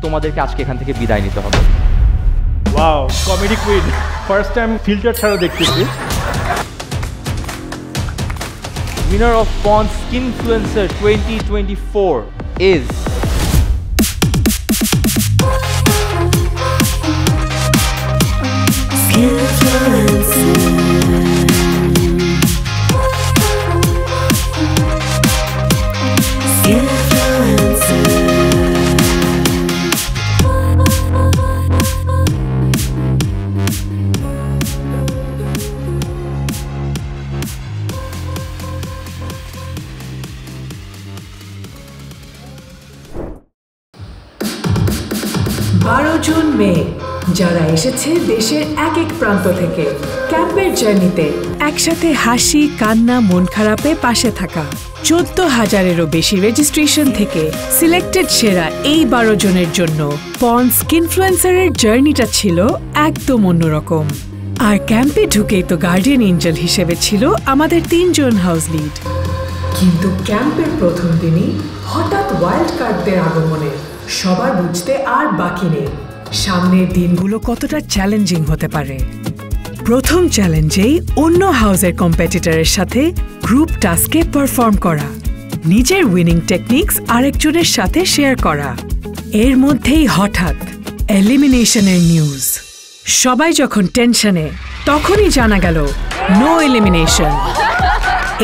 তোমাদেরকে আজকে এখান থেকে বিদায় নিতে হবে। Wow, comedy queen, first time filter ছাড়া দেখতেছি। Winner of Pond's Skinfluencer 2024 is June মে যারা এসেছে দেশের এক এক প্রান্ত থেকে ক্যাম্পের জার্নিতে, একসাথে হাসি কান্না মন খারাপে পাশে থাকা 14,000-এরও বেশি রেজিস্ট্রেশন থেকে সিলেক্টেড সেরা এই 12 জনের জন্য পন্ড স্কিনফ্লুয়েন্সারের জার্নিটা ছিল একদম অন্যরকম। আর ক্যাম্পে ঢুকেই তো গার্ডিয়ান এঞ্জেল হিসেবে ছিল আমাদের 3 জন হাউস লিড। কিন্তু ক্যাম্পের প্রথম দিনই হঠাৎ ওয়াইল্ড কার্ডদের আগমনে সবার বুঝতে আর বাকি নেই সামনের দিনগুলো কতটা চ্যালেঞ্জিং হতে পারে। প্রথম চ্যালেঞ্জেই অন্য হাউসের কম্পিটিটরের সাথে গ্রুপ টাস্কে পারফর্ম করা, নিজের উইনিং টেকনিক্স আরেকজনের সাথে শেয়ার করা। এর মধ্যেই হঠাৎ এলিমিনেশনের নিউজ। সবাই যখন টেনশনে, তখনই জানা গেল নো এলিমিনেশন।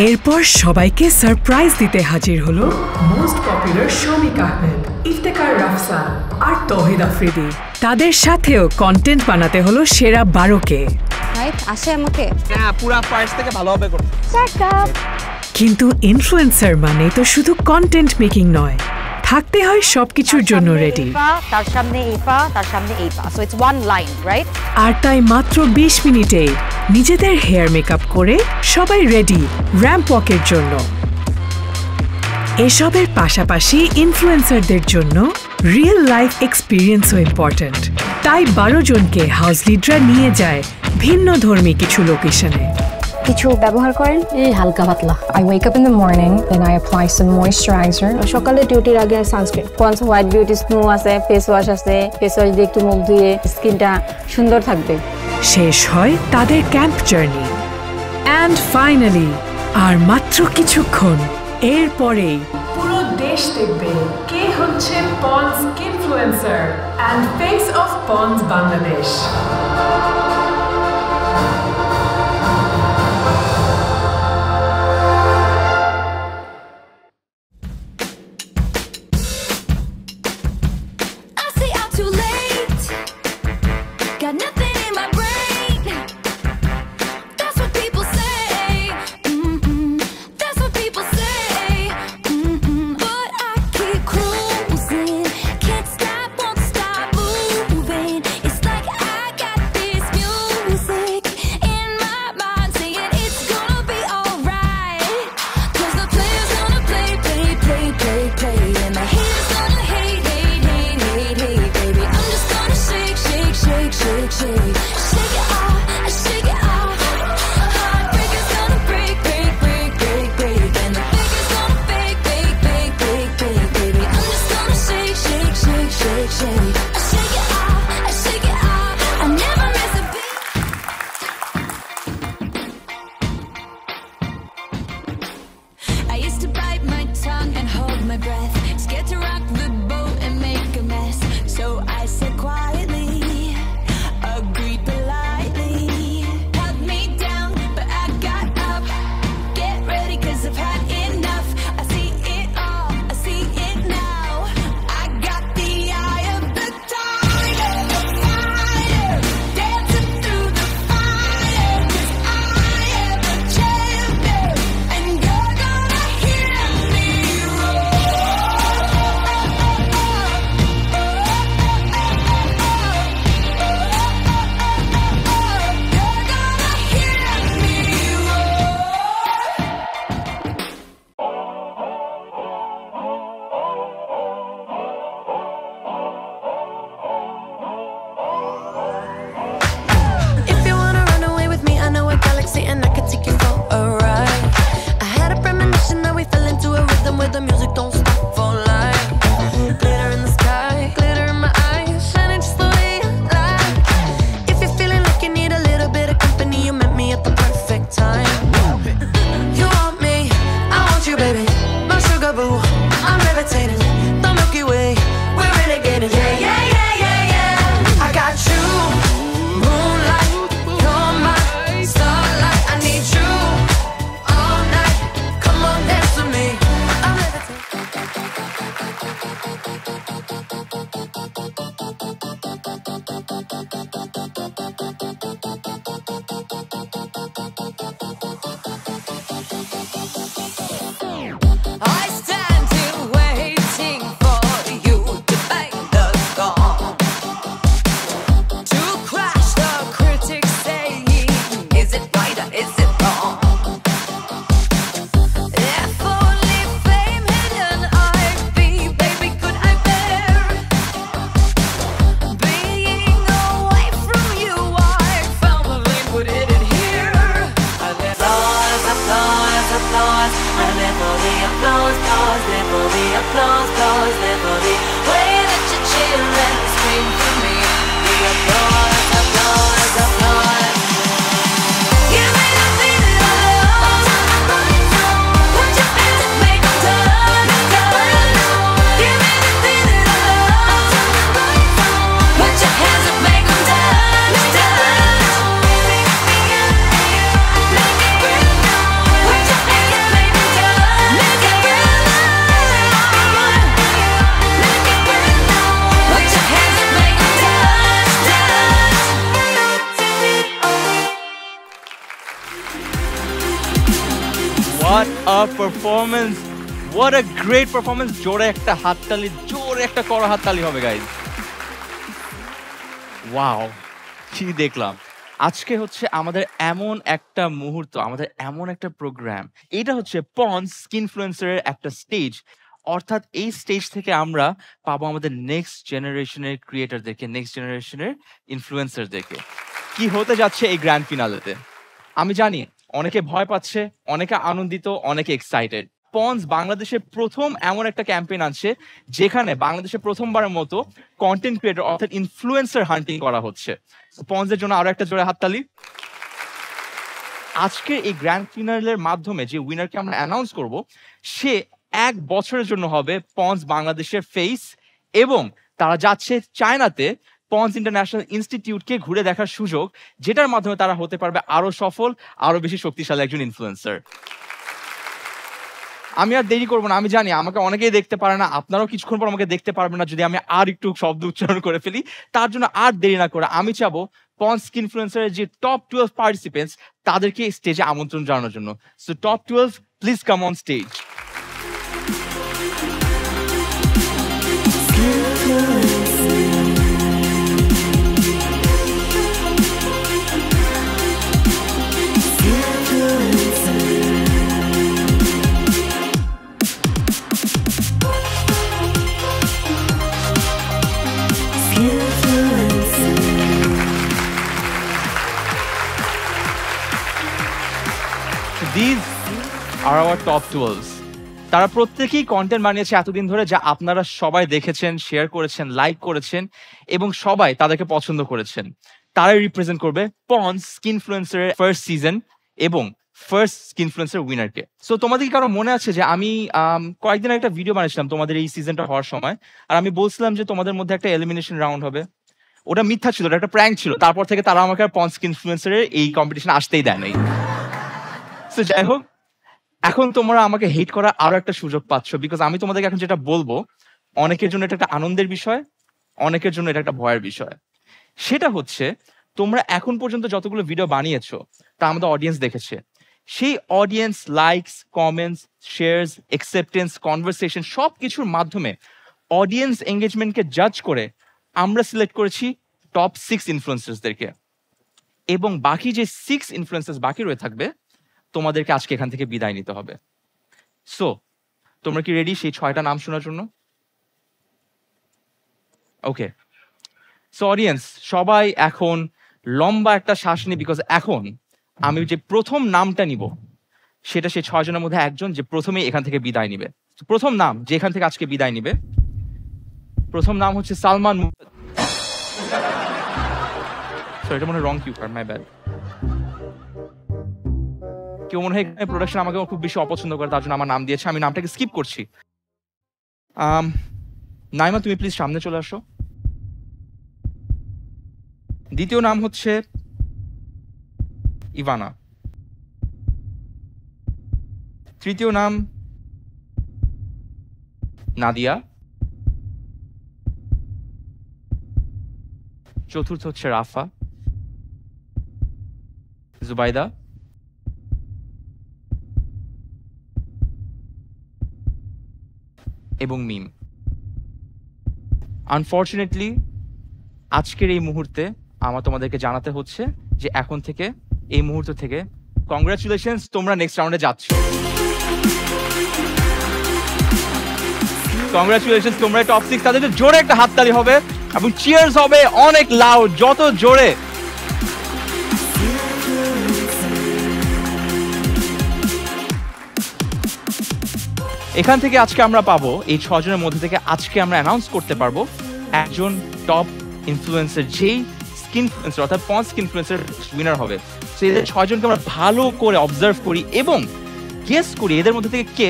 এরপর সবাইকে সারপ্রাইজ দিতে হাজির হলো মোস্ট পপুলার শমিক আহমেদ, ইফতেখার রাফসান আর তৌহিদ আফ্রিদি। তাদের সাথেও কন্টেন্ট বানাতে হলো সেরা 12কে। আসে আমাকে পুরো ফার্স্ট থেকে ভালো হবে করতে। কিন্তু ইনফ্লুয়েন্সার মানে তো শুধু কন্টেন্ট মেকিং নয়, থাকতে হয় সবকিছুর জন্য রেডি। তার সামনে ইফা, তার সামনে Ifa, so it's one line, right? আর তাই মাত্র 20 মিনিটে নিজেদের হেয়ার মেকআপ করে সবাই রেডি র্যাম্প ওয়াকের জন্য। এসবের পাশাপাশি ইনফ্লুয়েন্সারদের জন্য রিয়েল লাইফ এক্সপিরিয়েন্সও ইম্পর্ট্যান্ট। তাই 12 জনকে হাউস লিডরা নিয়ে যায় ভিন্ন ধর্মী কিছু লোকেশনে। কিছু ব্যবহার করেন? এই হালকা পাতলা। I wake up in the morning, then I apply some moisturizer. সকালে ডিউটির আগে sunscreen. Pond's white beauty snow আছে, ফেস ওয়াশ আছে, ফেস ওয়াশ দিয়ে একটু মুখ ধুয়ে স্কিনটা সুন্দর থাকবে। শেষ হয় তাদের ক্যাম্প জার্নি। অ্যান্ড ফাইনালি আর মাত্র কিছুক্ষণ এরপরেই পুরো দেশ দেখবে কে হচ্ছে Pond's influencer and face of Pond's Bangladesh. you, baby, my sugar boo. I'm levitating, the Milky Way. We're renegading, yeah, yeah, yeah, yeah, yeah. I got you, moonlight, you're my starlight. I need you all night. Come on, dance with me. I'm I stand here waiting for you to bang the gong, to crash the critics saying, is it right or is it wrong? If only fame hidden I'd be, baby, could I bear being away from you? I found the link, put it in here. I let applause, applause, applause. I'm there for the applause, applause, there for the applause, applause, there for the way that you chill and scream for me. The applause, applause, applause. You may not feel it alone. Put your hands up, make them turn, turn. You may not feel it alone. Put your hands up, make them turn, turn. Put your hands up, make them turn, What a performance! What a great performance! জোরে একটা হাততালি, জোরে একটা কড়া হাততালি হবে guys. Wow, কি দেখলাম! আজকে হচ্ছে আমাদের এমন একটা মুহূর্ত, আমাদের এমন একটা প্রোগ্রাম। এটা হচ্ছে পন্স স্কিনফ্লুয়েন্সারের একটা স্টেজ। অর্থাৎ এই স্টেজ থেকে আমরা পাবো আমাদের নেক্সট জেনারেশনের ক্রিয়েটরদেরকে, নেক্সট জেনারেশনের ইনফ্লুয়েন্সারদেরকে। কি হতে যাচ্ছে এই গ্র্যান্ড ফিনালেতে আমি জানি অনেকে ভয় পাচ্ছে, অনেকে আনন্দিত, অনেকে এক্সাইটেড। পন্স বাংলাদেশের প্রথম এমন একটা ক্যাম্পেইন আছে যেখানে বাংলাদেশে প্রথমবারের মতো কন্টেন্ট ক্রিয়েটর অর্থাৎ ইনফ্লুয়েন্সার হান্টিং করা হচ্ছে। পন্সের জন্য আরো একটা জোরে হাততালি। আজকে এই গ্র্যান্ড ফিনালের মাধ্যমে যে উইনারকে আমরা অ্যানাউন্স করব, সে 1 বছরের জন্য হবে পন্স বাংলাদেশের ফেস, এবং তারা যাচ্ছে চায়নাতে পন্স ইন্টারন্যাশনাল ইনস্টিটিউটকে ঘুরে দেখার সুযোগ, যেটার মাধ্যমে তারা হতে পারবে আরো সফল, আরো বেশি শক্তিশালী একজন ইনফ্লুয়েন্সার। আমি আর দেরি করবো না, আমি জানি আমাকে অনেকেই দেখতে পারে না, আপনারাও কিছুক্ষণ পর আমাকে দেখতে পারবেন না যদি আমি আর একটু শব্দ উচ্চারণ করে ফেলি। তার জন্য আর দেরি না করে আমি চাবো পন্স ইনফ্লুয়েন্সারের যে টপ 12 পার্টিসিপেন্টস তাদেরকে স্টেজে আমন্ত্রণ জানানোর জন্য। So top 12, please come on stage. These are our top 12s. তারা প্রত্যেকেই কন্টেন্ট বানিয়েছে এতদিন ধরে, যা আপনারা সবাই দেখেছেন, শেয়ার করেছেন, লাইক করেছেন, এবং সবাই তাদেরকে পছন্দ করেছেন। তারাই রিপ্রেজেন্ট করবে পন্স স্কিনফ্লুয়েন্সারের ফার্স্ট সিজন এবং ফার্স্ট স্কিনফ্লুয়েন্সার উইনারকে। সো তোমাদের কি কারো মনে আছে যে আমি কয়েকদিন একটা ভিডিও বানিয়েছিলাম তোমাদের এই সিজনটা হওয়ার সময়, আর আমি বলছিলাম যে তোমাদের মধ্যে একটা এলিমিনেশন রাউন্ড হবে? ওটা মিথ্যা ছিল, ওটা একটা প্র্যাঙ্ক ছিল। তারপর থেকে তারা আমাকে আর পন্স স্কিনফ্লুয়েন্সারের এই কম্পিটিশনে আসতেই দেয় নাই। সো যাই হোক, এখন তোমরা আমাকে হেট করার আরো একটা সুযোগ পাচ্ছ, বিকজ আমি তোমাদেরকে এখন যেটা বলবো অনেকের জন্য এটা একটা আনন্দের বিষয়, অনেকের জন্য এটা একটা ভয়ের বিষয়। সেটা হচ্ছে তোমরা এখন পর্যন্ত যতগুলো ভিডিও বানিয়েছো তা আমাদের অডিয়েন্স দেখেছে। সেই audience likes, comments, shares, acceptance, conversation সব কিছুর মাধ্যমে অডিয়েন্স এঙ্গেজমেন্টকে জাজ করে আমরা সিলেক্ট করেছি টপ 6 ইনফ্লুয়েন্সার্সদেরকে, এবং বাকি যে 6 ইনফ্লুয়েন্সার্স বাকি রয়ে থাকবে তোমাদেরকে আজকে এখান থেকে বিদায় নিতে হবে। সো তোমরা কি রেডি সেই 6টা নাম শোনার জন্য? ওকে, সো অডিয়েন্স সবাই এখন লম্বা একটা শ্বাস নি, বিকজ এখন আমি যে প্রথম নামটা নিব সেটা সেই 6 জনের মধ্যে একজন যে প্রথমেই এখান থেকে বিদায় নিবে। প্রথম নাম যে এখান থেকে আজকে বিদায় নিবে, প্রথম নাম হচ্ছে সালমান। সরি, এটা মনে হয় রং কিউ কার্ড, মাই ব্যাড। কেউ মনে হয় প্রোডাকশন আমাকে খুব বেশি অপছন্দ করে, তার জন্য আমার নাম দিয়েছে, আমি নামটাকে স্কিপ করছি। নাইমা, তুমি প্লিজ সামনে চলে আসো। দ্বিতীয় নাম হচ্ছে ইভানা। তৃতীয় নাম নাদিয়া। চতুর্থ হচ্ছে রাফা, জুবাইদা, এবং মিম। আনফর্চুনেটলি আজকের এই মুহূর্তে আমার তোমাদেরকে জানাতে হচ্ছে যে এখন থেকে, এই মুহূর্ত থেকে কংগ্রাচুলেশনস, তোমরা নেক্সট রাউন্ডে যাচ্ছ। কংগ্রাচুলেশনস, তোমরা টপ 6। তাদের জোরে একটা হাততালি হবে এবং চিয়ার্স হবে অনেক লাউড, যত জোরে। এখান থেকে আজকে আমরা পাবো, এই 6 জনের মধ্যে থেকে আজকে আমরা অ্যানাউন্স করতে পারবো একজন টপ ইনফ্লুয়েন্সার, যেই স্কিন ইনফ্লুয়েন্সার অর্থাৎ পন্স স্কিন ইনফ্লুয়েন্সার উইনার হবে। সো এদের 6 জনকে আমরা ভালো করে অবজার্ভ করি এবং গেস করি এদের মধ্যে থেকে কে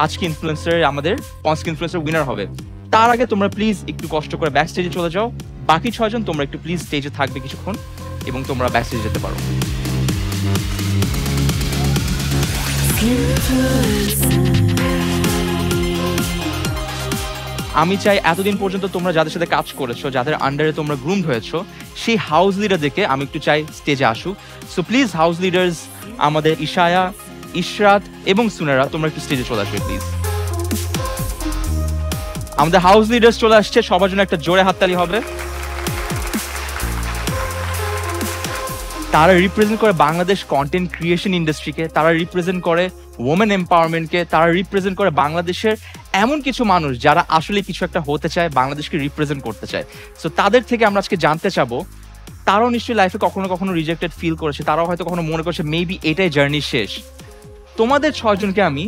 আজকে ইনফ্লুয়েন্সার, আমাদের পন্স স্কিন ইনফ্লুয়েন্সার উইনার হবে। তার আগে তোমরা প্লিজ একটু কষ্ট করে ব্যাক স্টেজে চলে যাও। বাকি 6 জন তোমরা একটু প্লিজ স্টেজে থাকবে কিছুক্ষণ এবং তোমরা ব্যাক স্টেজে যেতে পারো। আমি চাই এতদিন পর্যন্ত তোমরা যাদের সাথে কাজ করেছো, যাদের আন্ডারে তোমরা গ্রুমড হয়েছো, সেই হাউস লিডারদেরকে আমি একটু চাই স্টেজে আসুক। সো প্লিজ হাউস লিডার্স, আমাদের ইশায়া, ইশরাত এবং সুনেরা, তোমরা একটু স্টেজে চলে আসবে প্লিজ। আমাদের হাউস লিডার্স চলে আসছে, সবার জন্য একটা জোরে হাততালি হবে। তারা রিপ্রেজেন্ট করে বাংলাদেশ কন্টেন্ট ক্রিয়েশন ইন্ডাস্ট্রিকে, তারা রিপ্রেজেন্ট করে ওমেন এম্পাওয়ারমেন্টকে, তারা রিপ্রেজেন্ট করে বাংলাদেশের এমন কিছু মানুষ যারা আসলে কিছু একটা হতে চায়, বাংলাদেশকে রিপ্রেজেন্ট করতে চায়। সো তাদের থেকে আমরা আজকে জানতে চাবো, তারাও নিশ্চয়ই লাইফে কখনো কখনো রিজেক্টেড ফিল করেছে, তারাও হয়তো কখনো মনে করছে মেবি এটাই জার্নি শেষ। তোমাদের 6 জনকে আমি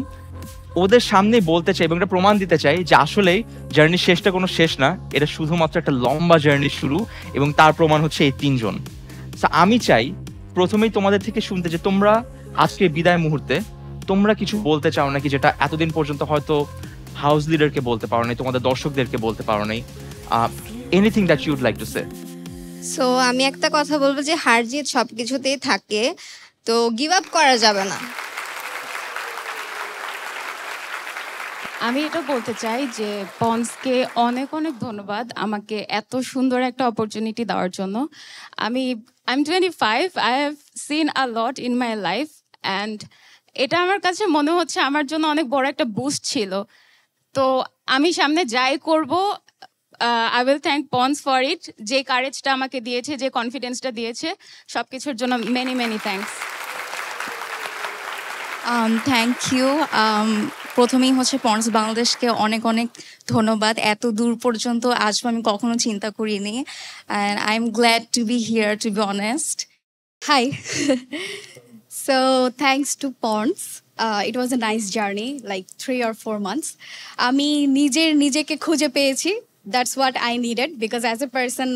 ওদের সামনে বলতে চাই এবং এটা প্রমাণ দিতে চাই যে আসলেই জার্নির শেষটা কোনো শেষ না, এটা শুধুমাত্র একটা লম্বা জার্নির শুরু, এবং তার প্রমাণ হচ্ছে এই 3 জন। আমি চাই প্রথমেই তোমাদের থেকে শুনতে যে তোমরা আজকে বিদায় মুহূর্তে তোমরা কিছু বলতে চাও নাকি, যেটা এতদিন পর্যন্ত হয়তো হাউস লিডারকে বলতে পারো নাই, তোমাদের দর্শকদেরকে বলতে পারো নাই। Anything that you would like to say. So আমি একটা কথা বলবো যে হার জিত সবকিছুতেই থাকে, তো গিভ আপ করা যাবে না। আমি এটা বলতে চাই যে পন্সকে অনেক অনেক ধন্যবাদ আমাকে এত সুন্দর একটা অপরচুনিটি দেওয়ার জন্য। I'm 25, I have seen a lot in my life and এটা আমার কাছে মনে হচ্ছে আমার জন্য অনেক বড় একটা বুস্ট ছিল। তো আমি সামনে যাই করব, I will thank Pons for it, যে কারেজটা আমাকে দিয়েছে, যে কনফিডেন্সটা দিয়েছে, সব কিছুর জন্য many many thanks. Thank you. প্রথমেই হচ্ছে পন্স বাংলাদেশকে অনেক অনেক ধন্যবাদ, এত দূর পর্যন্ত আসবো আমি কখনো চিন্তা করিনি, and I am glad to be here, to be honest. Hi, so thanks to Pond's, it was a nice journey, like 3 or 4 months. আমি নিজেকে খুঁজে পেয়েছি, that's what I needed, because as a person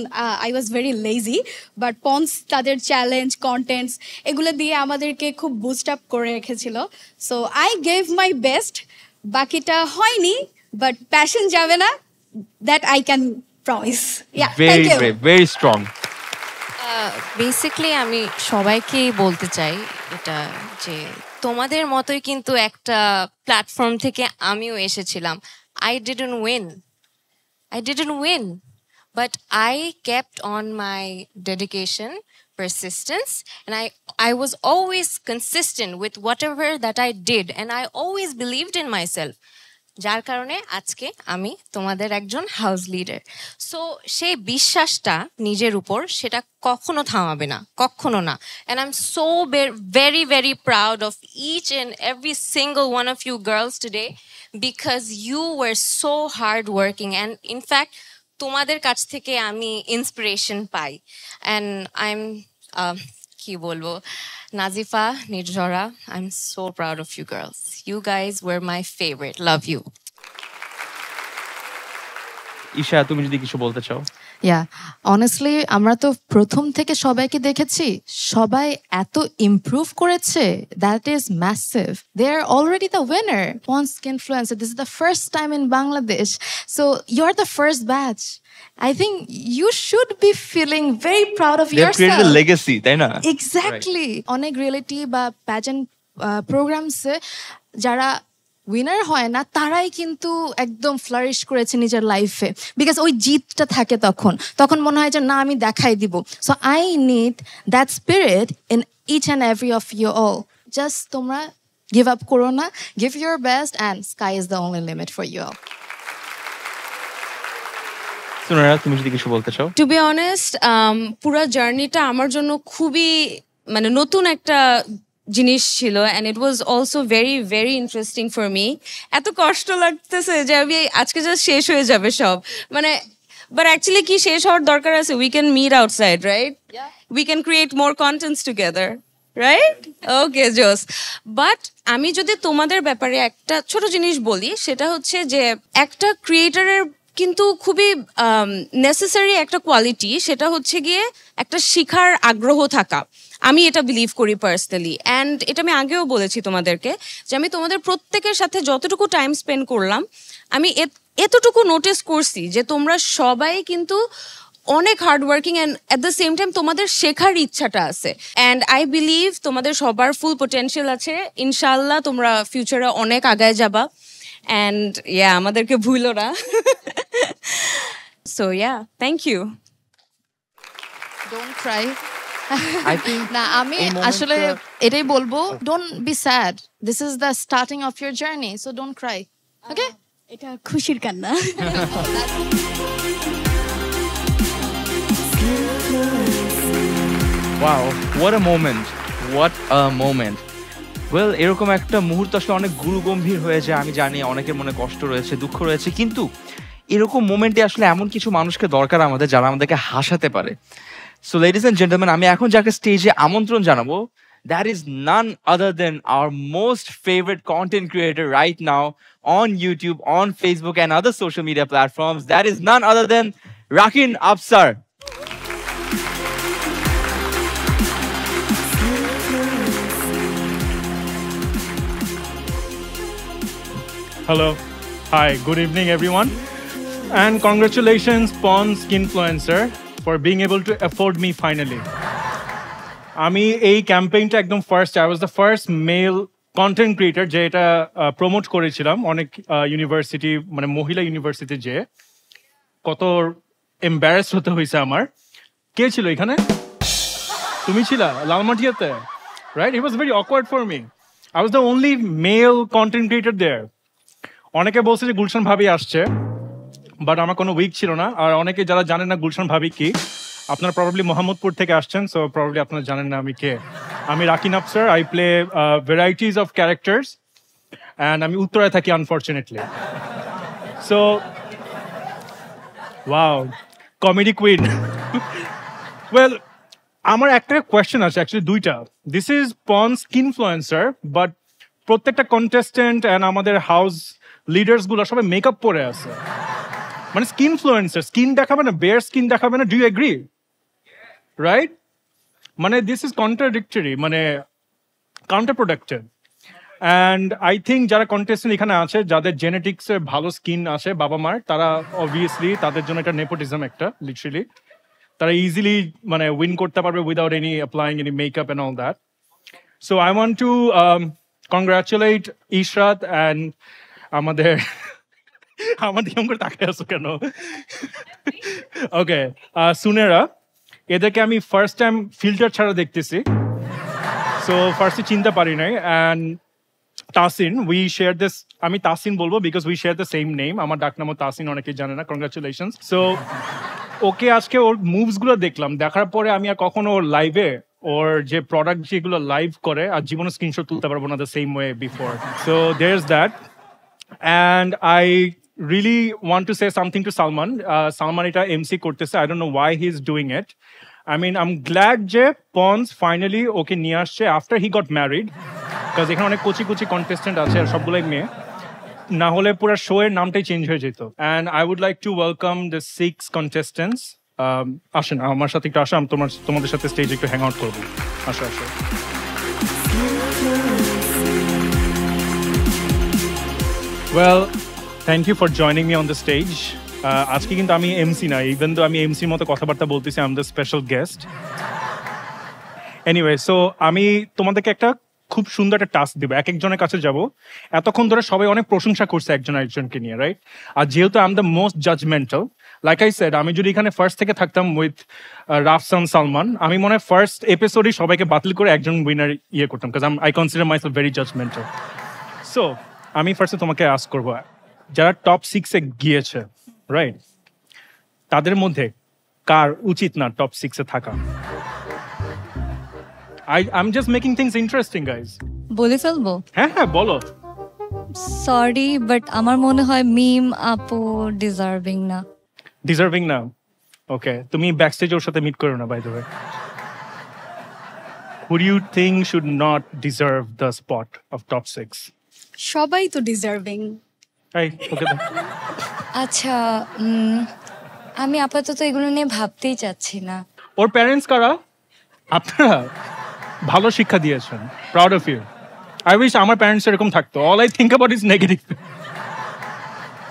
I was very lazy, but Pons তাদের challenge, contents এগুলো দিয়ে আমাদেরকে খুব boost up করে রেখেছিল। So I gave my best, বাকিটা হয়নি, বাট প্যাশন যাবে না, that I can promise. Yeah, thank you. Very strong. Basically আমি সবাইকেই বলতে চাই এটা, যে তোমাদের মতোই কিন্তু একটা প্ল্যাটফর্ম থেকে আমিও এসেছিলাম। I didn't win, but I kept on my dedication, persistence, and I was always consistent with whatever that I did, and I always believed in myself. যার কারণে আজকে আমি তোমাদের একজন হাউস লিডার। সো সেই বিশ্বাসটা নিজের উপর, সেটা কখনো থামাবে না, কখনো না। And I am so very very proud of each and every single one of you girls today, because you were so hard working, and in fact তোমাদের কাছ থেকে আমি ইন্সপিরেশন পাই। অ্যান্ড আই এম কি বলবো, Nazifa, Nirjhara, I am so proud of you girls, you guys were my favourite, love you. Isha, তুমি যদি কিছু বলতে চাও। ইয়া অনেস্টলি আমরা তো প্রথম থেকে সবাইকে দেখেছি, সবাই এত ইমপ্রুভ করেছে, that is massive. They are already the winner, Pond's influencer. This is the first time in Bangladesh, so you are the first batch. I think you should be feeling very proud of They have yourself. created a legacy, তাই না? Exactly. অনেক reality বা pageant প্রোগ্রামসে যারা winner হয় না তারাই কিন্তু একদম ফ্লারিশ করেছে নিজের লাইফে, বিকজ ওই জিতটা থাকে তখন মনে হয় যে না আমি দেখাই দিব। So I need that spirit in each and every of you all. Just তোমরা গিভ আপ করো না, give your best and sky is the only limit for you all. Sunera, তুমি যদি কিছু বলতে চাও। টু বি অনেস্ট, পুরো জার্নিটা আমার জন্য খুবই মানে নতুন একটা জিনিস ছিল, and it was also very very interesting for me. এত কষ্ট লাগতেছে যে আমি আজকে জাস্ট শেষ হয়ে যাবে সব, মানে বাট অ্যাকচুয়ালি কি শেষ হওয়ার দরকার আছে? We can meet outside, right? We can create more contents together, right? Okay, জোস। বাট আমি যদি তোমাদের ব্যাপারে একটা ছোট জিনিস বলি, সেটা হচ্ছে যে একটা ক্রিয়েটারের কিন্তু খুবই নেসেসারি একটা কোয়ালিটি, সেটা হচ্ছে গিয়ে একটা শিখার আগ্রহ থাকা। আমি এটা বিলিভ করি পার্সোনালি, অ্যান্ড এটা আমি আগেও বলেছি তোমাদেরকে যে আমি তোমাদের প্রত্যেকের সাথে যতটুকু টাইম স্পেন্ড করলাম, আমি এতটুকু নোটিস করছি যে তোমরা সবাই কিন্তু অনেক hardworking, and at the same time তোমাদের শেখার ইচ্ছাটা আছে। অ্যান্ড আই বিলিভ তোমাদের সবার ফুল পোটেনশিয়াল আছে। ইনশাল্লাহ তোমরা ফিউচারে অনেক আগায় যাবা, অ্যান্ড ইয়া আমাদেরকে ভুলো না। So yeah, thank you. Don't cry. I think না, আমি আসলে এটাই বলবো, don't be sad, this is the starting of your journey, so don't cry. Okay, এটা খুশির কান্না। Wow, what a moment, what a moment. Well, এরকম একটা মুহূর্ত আসলে অনেক গুরুগম্ভীর হয়ে যায়। আমি জানি অনেকের মনে কষ্ট রয়েছে, দুঃখ রয়েছে, কিন্তু এরকম মোমেন্টে আসলে এমন কিছু মানুষকে দরকার আমাদের যারা আমাদেরকে হাসাতে পারে। সো লেডিস এন্ড জেন্টলম্যান, আমি এখন যাকে স্টেজে আমন্ত্রণ জানাবো, that is none other than our most favourite content creator right now on YouTube, on Facebook and other social media platforms. That is none other than Rakin Afsar. Hello. Hi. Good evening, everyone. And congratulations, Pons Skinfluencer, for being able to afford me finally. আমি এই ক্যাম্পেইনটা একদম first, I was the first male content creator যে এটা promote করেছিলাম অনেক university, মানে মহিলা ইউনিভার্সিটি। যে কত এম্বারেস হতে হয়েছে আমার। কে ছিল এখানে? তুমি ছিলা লালমাটিয়াতে, right? It was very awkward for me. I was the only male content creator there. অনেকে বলছে যে গুলশান ভাবি আসছে, বাট আমার কোনো উইক ছিল না। আর অনেকে যারা জানেন না গুলশান ভাবি কি, আপনারা প্রবাবলি মোহাম্মদপুর থেকে আসছেন, সো প্রবাবলি আপনারা জানেন না আমি কে। আমি Rakin Afsar, I play varieties of characters, and আমি উত্তরায় থাকি unfortunately. So wow, comedy queen. Well, আমার একটা কোয়েশ্চেন আছে, অ্যাকচুয়ালি দুইটা। দিস ইজ পন্স স্কিনফ্লুয়েন্সার, বাট প্রত্যেকটা কন্টেস্টেন্ট অ্যান্ড আমাদের হাউস লিডার্স গুলো সবাই মেকআপ পরে আছে। মানে স্কিনফ্লুয়েন্সার, স্কিন দেখাবে না, বেয়ার স্কিন দেখাবে না। Do you agree? রাইট? মানে দিস ইজ কন্ট্রাডিক্টরি, মানে counter productive. And I think যারা কন্টেস্টেন্ট এখানে আছে, যাদের জেনেটিক্সে ভালো স্কিন আছে বাবা মার, তারা অবভিয়াসলি তাদের জন্য এটা নেপোটিজম একটা, লিটারেলি তারা ইজিলি মানে উইন করতে পারবে without any applying any makeup and all that. So I want to congratulate Ishrat and আমাদের আমার দিকে করে তাকিয়ে আছো কেন? ওকে, সুনেরা, এদেরকে আমি ফার্স্ট টাইম ফিল্টার ছাড়া দেখতেছি, সো ফার্স্টে চিনতে পারি নাই। And Tasin, we share this, আমি তাসিন বলবো because we share the same name. আমার ডাক নামও তাসিন, অনেকেই জানে না। কংগ্রাচুলেশনস। সো ওকে আজকে ওর মুভসগুলো দেখলাম, দেখার পরে আমি আর কখনো ওর লাইভে ওর যে প্রোডাক্ট যেগুলো লাইভ করে আর জীবনে স্ক্রিনশট তুলতে পারবো না the same way before. So there is that. And I really want to say something to Salman. Salman এটা MC করতেছে, I don't know why he's doing it. I mean, I'm glad যে Pons finally ওকে নিয়ে আসছে after he got married, because এখানে অনেক Kochi Kochi contestant আছে আর সবগুলোই মেয়ে, না হলে পুরো শো এর নামটাই চেঞ্জ হয়ে যেত। And I would like to welcome the 6 contestants আসেন আমার সাথে একটু আসো, আমি তোমাদের সাথে স্টেজে একটু হ্যাং আউট করবো। আসো আসো। Well, thank you for joining me on the stage. আজকে কিন্তু আমি এমসি না, ইভেন তো আমি এমসির মতো কথাবার্তা বলতেছি, I am the special guest. Anyway, so আমি তোমাদেরকে একটা খুব সুন্দর একটা টাস্ক দিব, এক একজনের কাছে যাব। এতক্ষণ ধরে সবাই অনেক প্রশংসা করছে একজন আরেকজনকে নিয়ে, রাইট? আর যেহেতু I am the most judgemental, like I said, আমি যদি এখানে ফার্স্ট থেকে থাকতাম উইথ রাফসান সালমান, আমি মনে হয় ফার্স্ট এপিসোডই সবাইকে বাতিল করে একজন উইনার ইয়ে করতাম, because I consider myself very judgemental. So আমি ফার্স্টে তোমাকে আস্ক করবো, যারা টপ 6-এ গিয়েছে, রাইট, তাদের মধ্যে কার উচিত না টপ 6-এ থাকা? I'm just making things interesting, guys. বলে ফেলবো? হ্যাঁ হ্যাঁ বলো। সরি, বাট আমার মনে হয় মিম আপু ডিজার্ভিং না। ডিজার্ভিং না? ওকে, তুমি ব্যাকস্টেজে ওর সাথে মিট করো না, by the way. Who do you think should not deserve the spot of top 6? সবাই তো ডিজার্ভিং। এই ওকে। আচ্ছা, আমি আপাতত এগুলো নিয়ে ভাবতেই চাচ্ছি না। ওর প্যারেন্টস কারা? আপনারা ভালো শিক্ষা দিয়েছেন, proud of you. I wish আমার প্যারেন্টস এরকম থাকতো। All I think about is negative.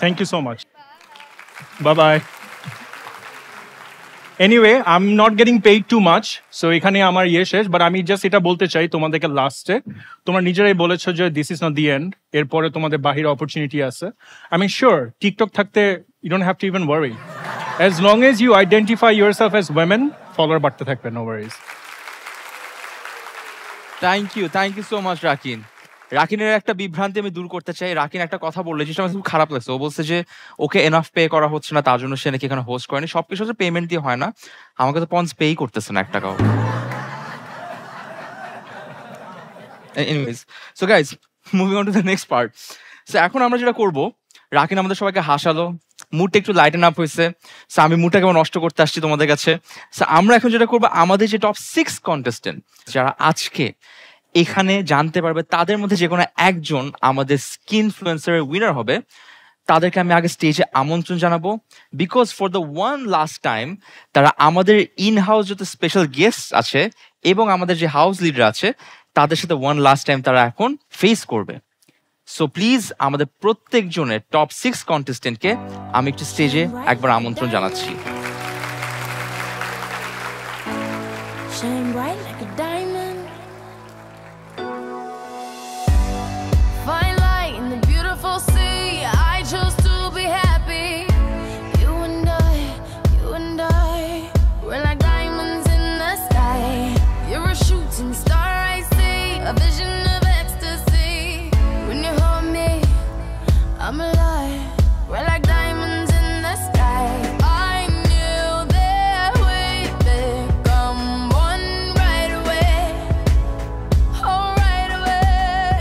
Thank you so much, bye bye. Anyway, I am not getting paid too much, so এখানে আমার ইয়ে শেষ। বাট আমি জাস্ট এটা বলতে চাই তোমাদেরকে লাস্টে, তোমরা নিজেরাই বলেছো যে this is not the end, এরপরে তোমাদের বাহির অপরচুনিটি আছে। আই মিন শিওর টিকটক থাকতে you don't have to even worry, as long as you identify yourself as women, follower বাড়তে থাকবে, no worries. Thank you so much Rakin. রাকিনের একটা বিভ্রান্তি আমি দূর করতে চাই। রাকিন একটা কথা বললে যেটা আমার খুব খারাপ লাগছে। ও বলছে যে ওকে এনাফ পে করা হচ্ছে না, তার জন্য সে নাকি এখানে হোস্ট করেনি। সবকিছু হচ্ছে পেমেন্ট দিয়ে হয় না। আমাকে তো পন্স পেই করতেছে না 1 টাকাও। Anyways, so guys, moving on to the next part. So এখন আমরা যেটা করবো, রাকিন আমাদের সবাইকে হাসালো, মুডটা একটু লাইটেন আপ হয়েছে। সো আমি মুডটা কেমন নষ্ট করতে আসছি তোমাদের কাছে। সো আমরা এখন যেটা করবো, আমাদের যে টপ 6 কন্টেস্টেন্ট যারা আজকে এখানে জানতে পারবে, তাদের মধ্যে যে কোনো একজন আমাদের স্কিন ইনফ্লুয়েন্সারের উইনার হবে, তাদেরকে আমি আগে স্টেজে আমন্ত্রণ জানাবো। Because for the one last time তারা আমাদের ইন হাউস যত স্পেশাল গেস্ট আছে এবং আমাদের যে হাউস লিডার আছে, তাদের সাথে ওয়ান লাস্ট টাইম তারা এখন ফেস করবে। সো প্লিজ আমাদের প্রত্যেকজনের টপ 6 কন্টেস্টেন্টকে আমি একটু স্টেজে একবার আমন্ত্রণ জানাচ্ছি। Shine bright like a diamond. Fine light in the beautiful sea. I chose to be happy. You and I, we're like diamonds in the sky. You're a shooting star, I see, a vision of ecstasy. When you hold me, I'm alive. We're like diamonds in the sky. I knew that we'd become one right away. Oh, right away.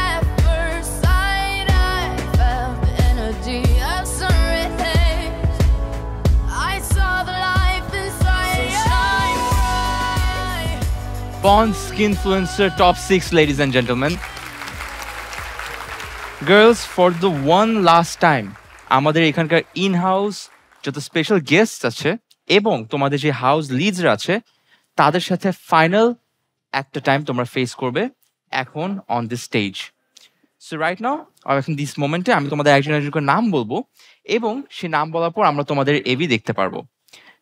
At first sight, I felt the energy of sun rays. I saw the life inside. So shine bright. Pond's Skin Influencer Top 6, ladies and gentlemen. Girls, for the one last time, আমাদের এখানকার in house যত special guest আছে এবং তোমাদের যে house লিডসরা আছে, তাদের সাথে ফাইনাল একটা টাইম তোমরা ফেস করবে এখন on this stage. So right now, এখন দিস মোমেন্টে আমি তোমাদের একজন একজনকে নাম বলবো এবং সে নাম বলার পর আমরা তোমাদের এভি দেখতে পারবো।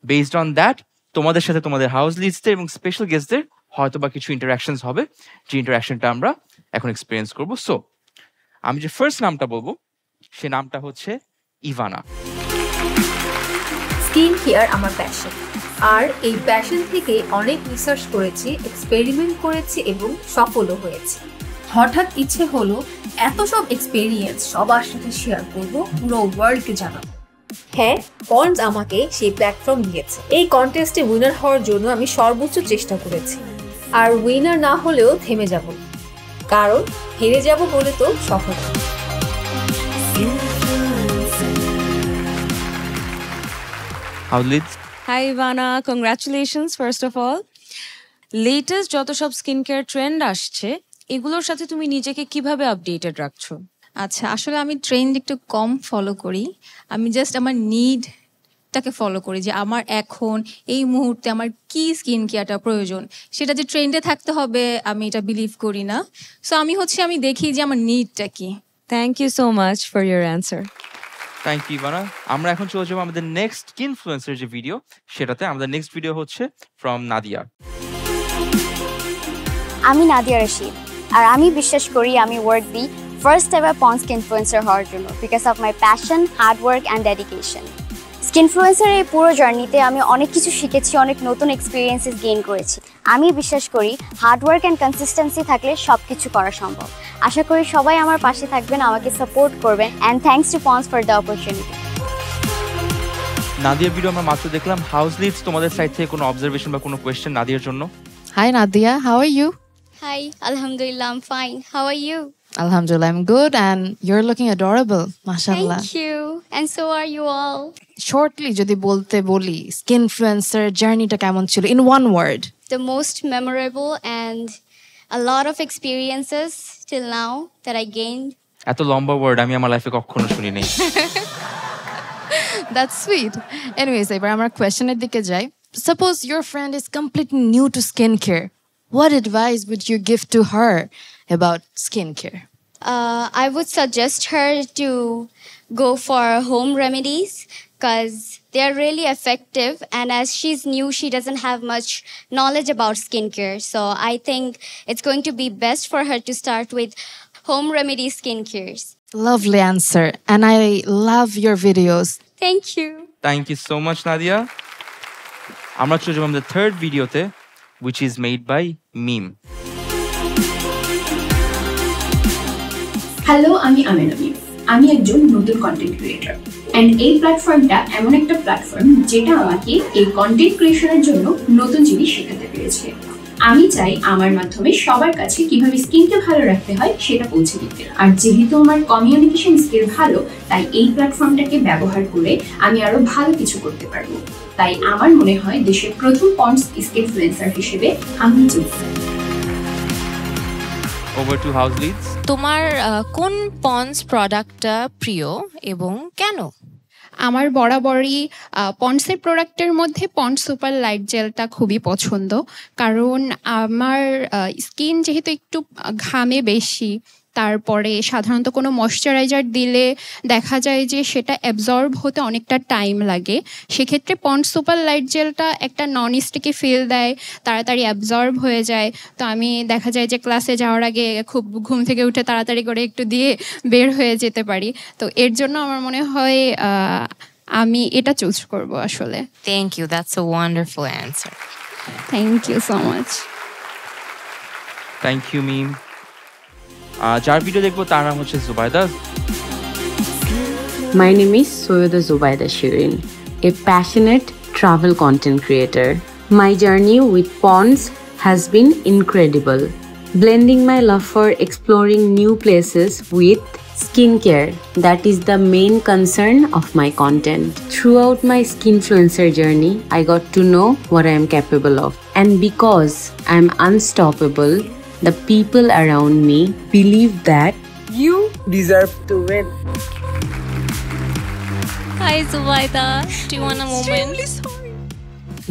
বেসড অন দ্যাট তোমাদের সাথে তোমাদের হাউস লিডসদের এবং স্পেশাল গেস্টদের হয়তো বা কিছু ইন্টারাকশনস হবে, যে ইন্টারাকশনটা আমরা এখন এক্সপিরিয়েন্স করবো। সো আমি যে ফার্স্ট নামটা বলবো, সে নামটা হচ্ছে ইভানা। স্কিন কেয়ার আমার প্যাশন, আর এই প্যাশন থেকে অনেক রিসার্চ করেছি, এক্সপেরিমেন্ট করেছি এবং সফলও হয়েছি। হঠাৎ ইচ্ছে হলো এত সব এক্সপেরিয়েন্স সবার সাথে শেয়ার করব, পুরো ওয়ার্ল্ডকে জানাবো। হ্যাঁ, পন্ডস আমাকে সেই প্ল্যাটফর্ম দিয়েছে। এই কন্টেস্টে উইনার হওয়ার জন্য আমি সর্বোচ্চ চেষ্টা করেছি, আর উইনার না হলেও থেমে যাব, কারণ হেরে যাব বলে তো সফল। Hi Ivana, congratulations first of all. Latest যত সব স্কিন কেয়ার ট্রেন্ড আসছে, এগুলোর সাথে তুমি নিজেকে কিভাবে আপডেটেড রাখছো? আচ্ছা, আসলে আমি ট্রেন্ড একটু কম ফলো করি। আমি জাস্ট আমার নিড ট্রেন্ডটাকে ফলো করি যে আমার এখন এই মুহূর্তে আমার কি স্কিন কেয়ারটা প্রয়োজন, সেটা যে ট্রেন্ডে থাকতে হবে আমি এটা বিলিভ করি না। সো আমি দেখি যে আমার নিডটা কি। Thank you so much for your answer. Thank you Ivana. আমরা এখন চলে যাবো আমাদের নেক্সট ইনফ্লুয়েন্সার যে ভিডিও সেটাতে। আমাদের নেক্সট ভিডিও হচ্ছে ফ্রম নাদিয়া। আমি নাদিয়া রশিদ, আর আমি বিশ্বাস করি আমি worthy first ever Pond's influencer হওয়ার জন্য because of my passion, hard work and dedication. স্কিনফ্লুয়েন্সারের এই পুরো জার্নিতে আমি অনেক কিছু শিখেছি, অনেক নতুন এক্সপিরিয়েন্সেস গেইন করেছি। আমি বিশ্বাস করি হার্ড ওয়ার্ক অ্যান্ড কনসিস্টেন্সি থাকলে সব কিছু করা সম্ভব। আশা করি সবাই আমার পাশে থাকবেন, আমাকে সাপোর্ট করবেন, and thanks to Pond's for the opportunity. নাদিয়ার ভিডিও আমরা মাত্র দেখলাম। হাউস লিডস, তোমাদের সাইড থেকে কোনো অবজারভেশন বা কোনো কোয়েশ্চেন নাদিয়ার জন্য? Hi Nadia, how are you? Hi, Alhamdulillah, I'm fine. How are you? Alhamdulillah, I'm good and you're looking adorable, mashallah. Thank you. And so are you all. Shortly যদি বলতে বলি স্কিনফ্লুয়েন্সার জার্নিটা কেমন ছিল in one word? The most memorable and a lot of experiences till now that I gained. এত লম্বা word আমি আমার লাইফে কখনো শুনি নাই। That's sweet. Anyways, এবার আমরা কোয়েশ্চেনের দিকে যাই। Suppose your friend is completely new to skincare. What advice would you give to her about skincare? I would suggest her to go for home remedies because they're really effective, and as she's new, she doesn't have much knowledge about skincare. So I think it's going to be best for her to start with home remedy skincares. Lovely answer, and I love your videos. Thank you. Thank you so much, Nadia. আমরা চলে যাবো আমাদের third ভিডিওতে, which is made by Meme. Hello, আমি আমেনা মিম। আমি একজন নতুন content creator, and এই প্ল্যাটফর্মটা এমন একটা প্ল্যাটফর্ম যেটা আমাকে এই কন্টেন্ট ক্রিয়েশনের জন্য নতুন জিনিস শেখাতে পেরেছে। আমি চাই আমার মাধ্যমে সবার কাছে কিভাবে স্কিনকে ভালো রাখতে হয় সেটা পৌঁছে দিতে। আর যেহেতু আমার কমিউনিকেশন স্কিল ভালো, তাই এই প্ল্যাটফর্মটাকে ব্যবহার করে আমি আরো ভালো কিছু করতে পারবো। তাই আমার মনে হয় দেশের প্রথম পন্ডস স্কিনফ্লুয়েন্সার হিসেবে আমি যোগ্য। Over to house leads. তোমার কোন পন্ডস প্রোডাক্টটা প্রিয় এবং কেন? আমার বরাবরই পন্ডসের প্রোডাক্টের মধ্যে পন্ডস সুপার লাইট জেলটা খুবই পছন্দ, কারণ আমার স্কিন যেহেতু একটু ঘামে বেশি, তারপরে সাধারণত কোনো ময়শ্চারাইজার দিলে দেখা যায় যে সেটা অ্যাবজর্ব হতে অনেকটা টাইম লাগে। সেক্ষেত্রে পন্ডস সুপার লাইট জেলটা একটা নন স্টিকি ফিল দেয়, তাড়াতাড়ি অ্যাবজর্ব হয়ে যায়। তো আমি দেখা যায় যে ক্লাসে যাওয়ার আগে খুব ঘুম থেকে উঠে তাড়াতাড়ি করে একটু দিয়ে বের হয়ে যেতে পারি। তো এর জন্য আমার মনে হয় আমি এটা চুজ করব আসলে। Thank you, that's a wonderful answer. Thank you so much. Thank you Mim. যার ভিডিও দেখবো তার নাম হচ্ছে Zubaida. My name is Soyeda Zubaida Shirin, a passionate travel content creator. My journey with Pond's has been incredible, blending my love for exploring new places with skincare that is the main concern of my content. Throughout my skinfluencer journey, I got to know what I am capable of, and because I am unstoppable, the people around me believe that you deserve to win. Hi Zubaida, do you want a moment?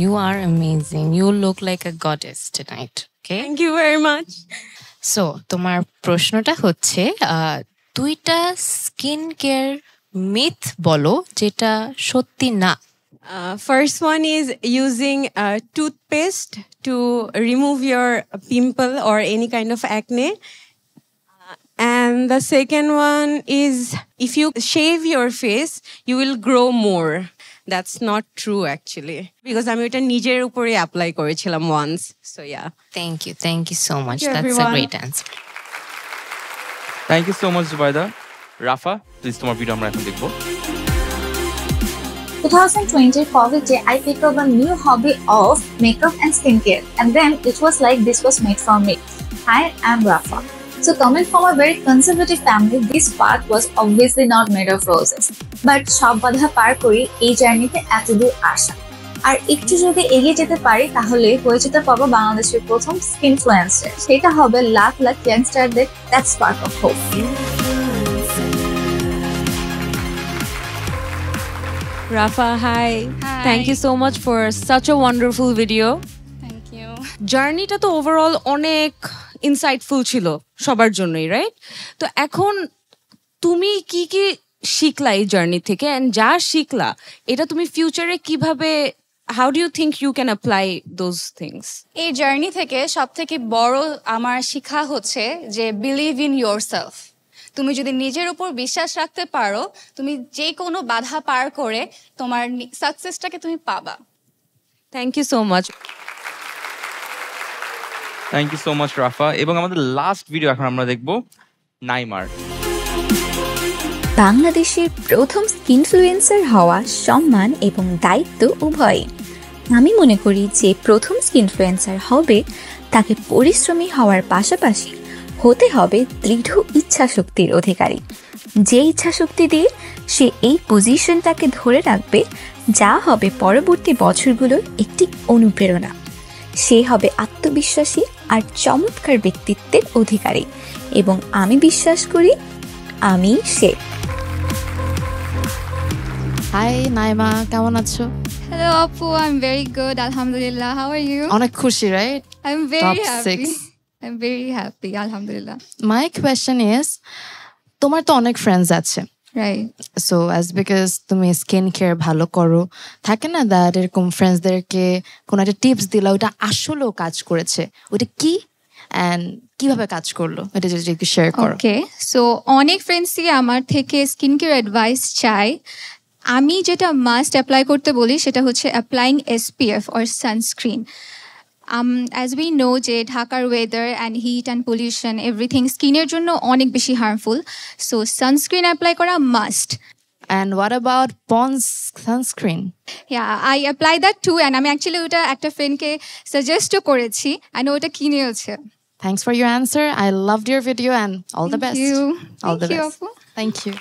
You are amazing. You look like a goddess tonight. Okay? Thank you very much. So, তোমার প্রশ্নটা হচ্ছে দুইটা skin care myth বলো যেটা সত্যি না। First one is using toothpaste to remove your pimple or any kind of acne. And the second one is if you shave your face, you will grow more. That's not true actually. Because আমি এটা নিজের উপরে apply করেছিলাম once. So yeah. Thank you so much. Thank you, That's everyone. a great answer. Thank you so much Zubaida. Rafa, please তোমার video আমরা এখন দেখবো। 2020 COVID, I picked up a new hobby of makeup and skincare, and then it was like this was made for me. Hi, I'm Rafa. So coming from a very conservative family, this path was obviously not made of roses. But সব বাধা পার করে এই জার্নিতে এতদূর আসা। আর একটু যদি এগিয়ে যেতে পারি তাহলে পরিচিত পাবো বাংলাদেশের প্রথম স্কিনফ্লুয়েন্সার। সেটা হবে লাখ লাখ ইয়াংস্টারদের that spark of hope. Rafa, hi. Thank you so much for such a wonderful video. Thank you. জার্নিটা তো ওভারঅল অনেক ইনসাইটফুল ছিল সবার জন্যই, রাইট? তো এখন তুমি কি কি শিখলা এই জার্নি থেকে, এন্ড যা শিখলা এটা তুমি ফিউচারে কিভাবে, how do you think you can apply those things? এই জার্নি থেকে সবথেকে বড় আমার শিক্ষা হচ্ছে যে বিলিভ ইন ইয়োরসেলফ। তুমি যদি নিজের উপর বিশ্বাস রাখতে পারো, তুমি যে কোনো বাধা পার করে তোমার সাকসেসটাকে তুমি পাবা। Thank you so much. Thank you so much Rafa. এবং আমাদের লাস্ট ভিডিও এখন আমরা দেখব নাইমার। বাংলাদেশের প্রথম স্কিনফ্লুয়েন্সার হওয়া সম্মান এবং দায়িত্ব উভয়ই। আমি মনে করি যে প্রথম স্কিনফ্লুয়েন্সার হবে তাকে পরিশ্রমী হওয়ার পাশাপাশি হতে হবে দৃঢ় ইচ্ছাশক্তির অধিকারী, যে ইচ্ছাশক্তি দিয়ে সে এই পজিশনটাকে ধরে রাখবে, যা হবে পরবর্তী বছরগুলোর একটি অনুপ্রেরণা। সে হবে আত্মবিশ্বাসী আর চমৎকার ব্যক্তিত্বের অধিকারী, এবং আমি বিশ্বাস করি আমি সে। হাই নাইমা, কেমন আছো? Hello Apu, I'm very good. Alhamdulillah. How are you? অনেক খুশি, right? I'm very Top happy. 6. I'm very happy. Alhamdulillah. My question is, তোমার তো অনেক ফ্রেন্ডস আছে, রাইট? সো অ্যাজ বিকজ তুমি স্কিন কেয়ার ভালো করো, থাকে না দ্যাট এরকম ফ্রেন্ডসদেরকে কোনো একটা টিপস দিলা ওটা আসলেও কাজ করেছে, ওটা কি অ্যান্ড কিভাবে কাজ করলো, এটা যদি একটু শেয়ার করো। ওকে, সো অনেক ফ্রেন্ডসই আমার থেকে স্কিন কেয়ার অ্যাডভাইস চাই। আমি যেটা মাস্ট অ্যাপ্লাই করতে বলি সেটা হচ্ছে applying SPF or sunscreen. As we know যে ঢাকার weather and heat and pollution everything স্কিনের জন্য অনেক বেশি হার্মফুল, সো সানস্ক্রিন অ্যাপ্লাই করা must. And what about Pond's sunscreen? Yeah, I apply that too, and আমি অ্যাকচুয়ালি ওটা একটা ফ্রেন্ডকে সাজেস্টও করেছি, and ওটা কিনেওছে। Thanks for your answer. I loved your video and all the best. Thank you. All the Thank you, best. Apu. Thank you.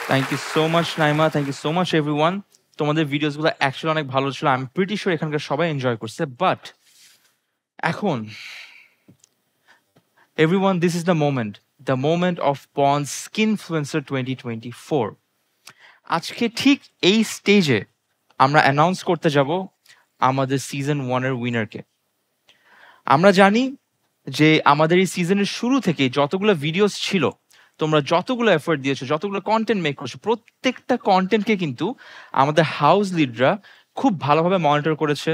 Thank you so much Naima, thank you so much everyone. তোমাদের ভিডিওসগুলো actually অনেক ভালো ছিল, I am pretty sure এখানকার সবাই enjoy করছে। But এখন everyone, this is the moment of Pond's skinfluencer 2024। আজকে ঠিক এই স্টেজে আমরা অ্যানাউন্স করতে যাব আমাদের সিজন 1-এর উইনারকে। আমরা জানি যে আমাদের এই সিজনের শুরু থেকে যতগুলো ভিডিওস ছিল, তোমরা যতগুলো এফোর্ট দিয়েছো, যতগুলো কন্টেন্ট মেক করছো, প্রত্যেকটা কন্টেন্টকে কিন্তু আমাদের হাউস লিডরা খুব ভালোভাবে মনিটর করেছে।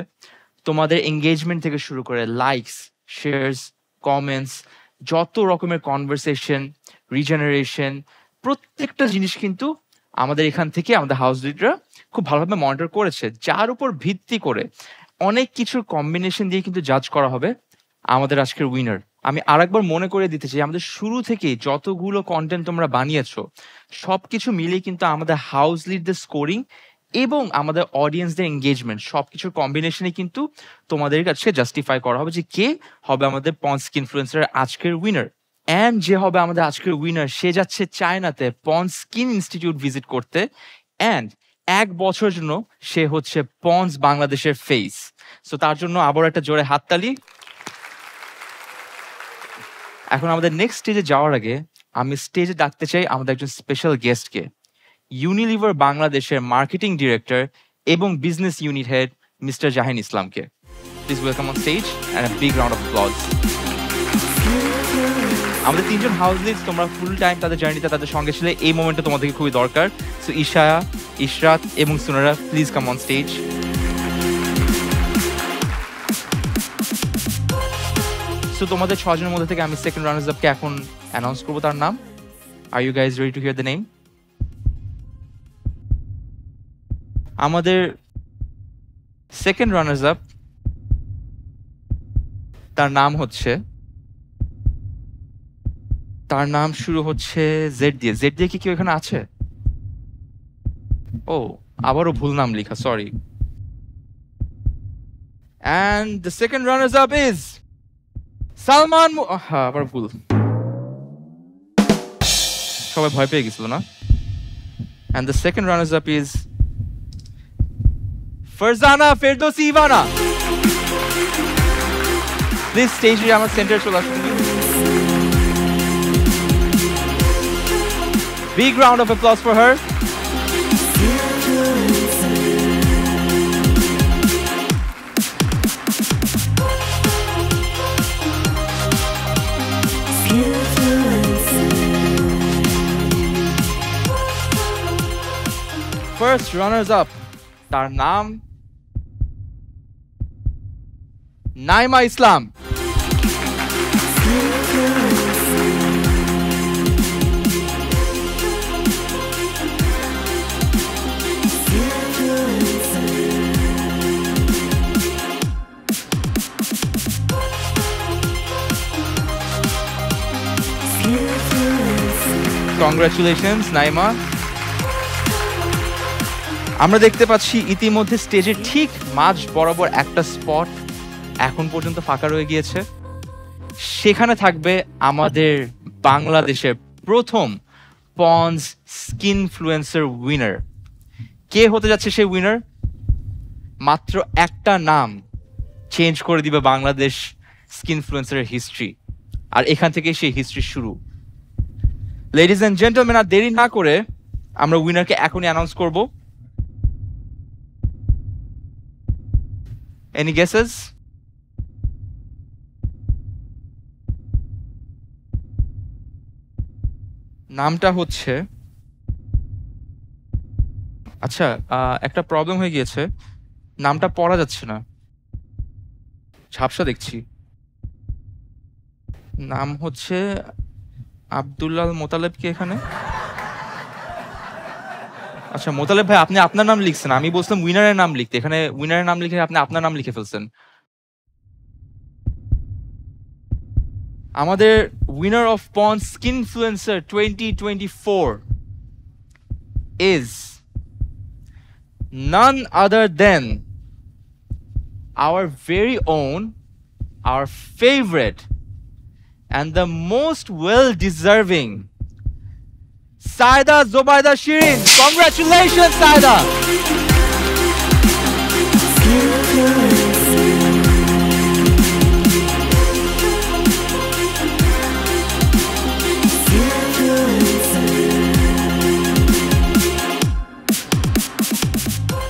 তোমাদের এঙ্গেজমেন্ট থেকে শুরু করে লাইকস, শেয়ারস, কমেন্টস, যত রকমের কনভারসেশন, রিজেনারেশন, প্রত্যেকটা জিনিস কিন্তু আমাদের এখান থেকে আমাদের হাউস লিডরা খুব ভালোভাবে মনিটর করেছে, যার উপর ভিত্তি করে অনেক কিছুর কম্বিনেশন দিয়ে কিন্তু জাজ করা হবে আমাদের আজকের উইনার। আমি আরেকবার মনে করে দিতে চাই, আমাদের শুরু থেকেই যতগুলো কন্টেন্ট তোমরা বানিয়েছো সবকিছু মিলিয়ে কিন্তু আমাদের হাউস লিডদের স্কোরিং এবং আমাদের অডিয়েন্সদের এঙ্গেজমেন্ট সবকিছুর কম্বিনেশনে কিন্তু তোমাদের কাছে জাস্টিফাই করা হবে যে কে হবে আমাদের পন্ডস স্কিনফ্লুয়েন্সার আজকের উইনার। অ্যান্ড যে হবে আমাদের আজকের উইনার, সে যাচ্ছে চায়নাতে পন্ডস স্কিন ইনস্টিটিউট ভিজিট করতে, অ্যান্ড 1 বছরের জন্য সে হচ্ছে পন্ডস বাংলাদেশের ফেস। সো তার জন্য আবার একটা জোরে হাততালি। এখন আমাদের নেক্সট স্টেজে যাওয়ার আগে আমি স্টেজে ডাকতে চাই আমাদের একজন স্পেশাল গেস্টকে, ইউনিলিভার বাংলাদেশের মার্কেটিং ডিরেক্টর এবং business unit head mister Jahin ইসলামকে। Please welcome on stage and a big round of applause. আমাদের 3 জন হাউস লিডস, তোমরা ফুল টাইম তাদের জার্নিতে তাদের সঙ্গে ছিলে, এই মোমেন্টে তোমাদেরকে খুবই দরকার। সো ইশায়া, ইশরাত এবং Sunara, please come on stage. So তোমাদের 6 জনের মধ্যে থেকে আমি সেকেন্ড রানার্স আপকে এখন অ্যানাউন্স করবো তার নাম। Are you guys ready to hear the name? আমাদের সেকেন্ড রানার্স আপ, তার নাম হচ্ছে, তার নাম শুরু হচ্ছে জেড দিয়ে। জেড দিয়ে কি কেউ এখানে আছে? ও, আবারও ভুল নাম লেখা, sorry. And the second runners up is Salman. হ্যাঁ, আবার ভুল, সবাই ভয় পেয়ে গেছিল না? And the second runners up is Farzana Ferdousi Ivana. Please স্টেজে আমার সেন্টারে চলে আসুন। Big round of applause for her. First runners up, তার নাম নাইমা ইসলাম। কংগ্রাচুলেশনস নাইমা। আমরা দেখতে পাচ্ছি ইতিমধ্যে স্টেজের ঠিক মাঝ বরাবর একটা স্পট এখন পর্যন্ত ফাঁকা রয়ে গিয়েছে। সেখানে থাকবে আমাদের বাংলাদেশের প্রথম পন্স স্কিনফ্লুয়েন্সার উইনার। কে হতে যাচ্ছে সেই উইনার? মাত্র একটা নাম চেঞ্জ করে দিবে বাংলাদেশ স্কিনফ্লুয়েন্সারের হিস্ট্রি, আর এখান থেকে সেই হিস্ট্রি শুরু। লেডিজ এন্ড জেন্টলম্যান, আর দেরি না করে আমরা উইনারকে এখনই অ্যানাউন্স করব। Any guesses? নামটা হচ্ছে, আচ্ছা একটা প্রবলেম হয়ে গিয়েছে, নামটা পড়া যাচ্ছে না, ঝাপসা দেখছি। নাম হচ্ছে আব্দুল্লাহ মোতালেব। কি এখানে? আচ্ছা মোতালেব ভাই, আপনি আপনার নাম লিখছেন, আমি বলছিলাম উইনারের নাম লিখতে। এখানে উইনারের নাম লিখে আপনি আপনার নাম লিখে ফেলছেন। আমাদের winner of Pond's skinfluencer 2024 is none other than our very own, our favorite, and the most well-deserving Saida Zubaida Shirin. Congratulations, Saida!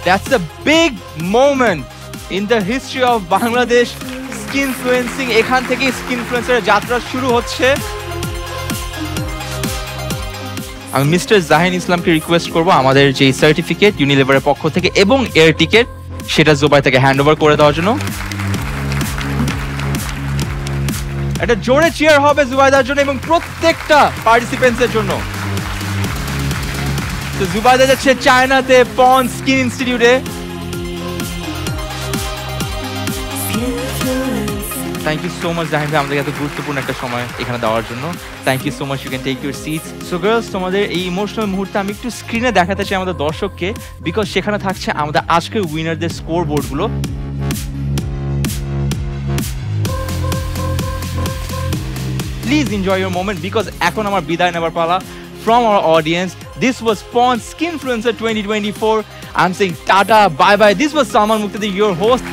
That's a big moment in the history of Bangladesh skinfluencing. এখান থেকে স্কিনফ্লুয়েন্সারের যাত্রা শুরু হচ্ছে। আমি mister Jahin ইসলামকে request করব আমাদের যে সার্টিফিকেট ইউনিলিভারের পক্ষ থেকে এবং এয়ার টিকেট সেটা জুবাইদাকে হ্যান্ড ওভার করে দেওয়ার জন্য। একটা জোরে চিয়ার হবে জুবাইদার জন্য এবং প্রত্যেকটা পার্টিসিপেন্টসের জন্য। তো জুবাইদা যাচ্ছে চায়নাতে পন্স স্কিন ইনস্টিটিউটে। Thank you so much Jahin ভাই আমাদের এত গুরুত্বপূর্ণ একটা সময় এখানে দেওয়ার জন্য। Thank you so much, you can take your seats. So girls, তোমাদের এই ইমোশনাল মুহূর্তে আমি একটু স্ক্রিনে দেখাতে চাই আমাদের দর্শককে, বিকজ সেখানে থাকছে আমাদের আজকের উইনারদের স্কোর বোর্ডগুলো। Please enjoy your moment, because এখন আমার বিদায় নেবার পালা from our audience. This was Pons Skinfluencer 2024. I'm saying tata, bye bye. This was Salman Muqtadi, your host.